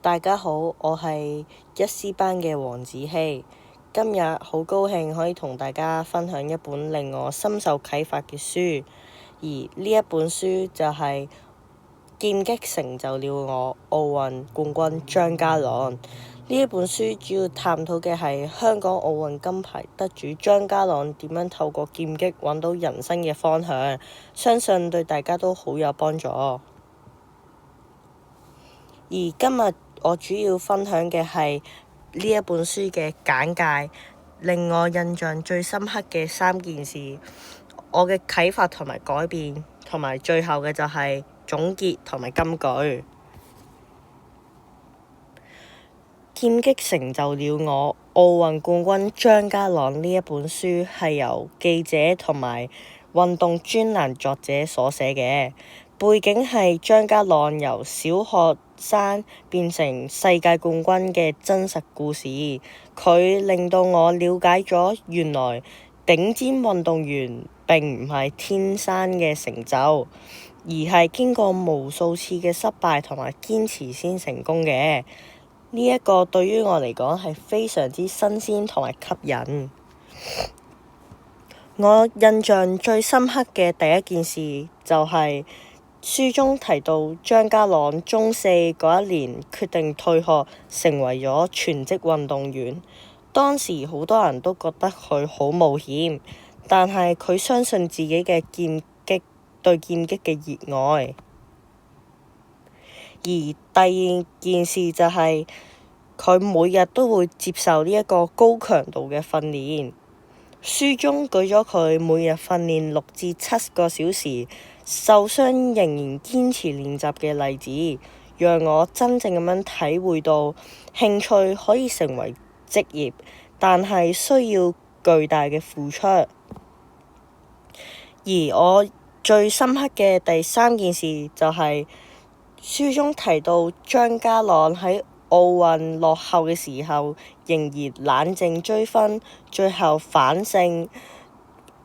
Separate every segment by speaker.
Speaker 1: 大家好，我係一師班嘅黃子希。今日好高興可以同大家分享一本令我深受啟發嘅書，而呢一本書就係劍擊成就了我奧運冠軍張家朗。呢一本書主要探討嘅係香港奧運金牌得主張家朗點樣透過劍擊揾到人生嘅方向，相信對大家都好有幫助。而今日我主要分享嘅係呢一本書嘅簡介，令我印象最深刻嘅3件事，我嘅啟發同埋改變，同埋最後嘅就係總結同埋金句。劍擊成就了我奧運冠軍張家朗呢一本書係由記者同埋運動專欄作者所寫嘅，背景係張家朗由小學生變成世界冠軍嘅真實故事。佢令到我了解咗原來頂尖運動員並唔係天生嘅成就，而係經過無數次嘅失敗同埋堅持先成功嘅。呢一個對於我嚟講係非常之新鮮同埋吸引。我印象最深刻嘅第一件事就係書中提到張家朗中四嗰一年決定退學，成為咗全職運動員。當時好多人都覺得佢好冒險，但係佢相信自己嘅對劍擊嘅熱愛。而第二件事就係佢每日都會接受呢一個高強度嘅訓練。書中舉咗佢每日訓練6至7個小時，受傷仍然堅持練習嘅例子，讓我真正咁樣體會到興趣可以成為職業，但係需要巨大嘅付出。而我最深刻嘅第3件事就係書中提到張家朗喺奧運落後嘅時候，仍然冷靜追分，最後反勝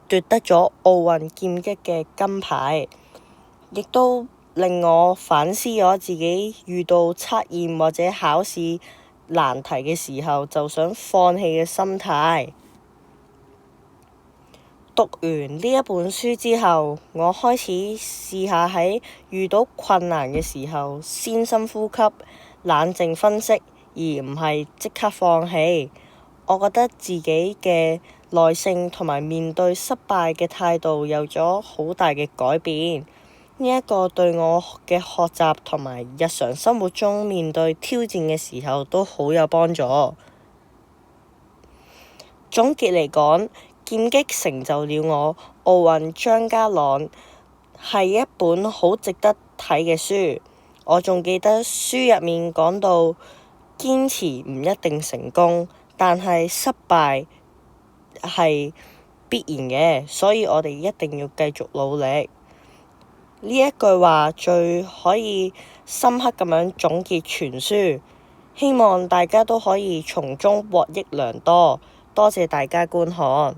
Speaker 1: 奪得咗奧運劍擊嘅金牌，亦都令我反思咗自己遇到測驗或者考試難題嘅時候就想放棄嘅心態。讀完呢一本書之後，我開始試下喺遇到困難嘅時候先深呼吸，冷靜分析，而唔係即刻放棄。我覺得自己嘅耐性同埋面對失敗嘅態度有咗好大嘅改變。呢一個對我嘅學習同埋日常生活中面對挑戰嘅時候都好有幫助。總結嚟講，劍擊成就了我奧運張家朗係一本好值得睇嘅書。我仲記得書入面講到，堅持唔一定成功，但係失敗係必然嘅，所以我哋一定要繼續努力。呢一句話最可以深刻咁樣總結全書，希望大家都可以從中獲益良多。多謝大家觀看。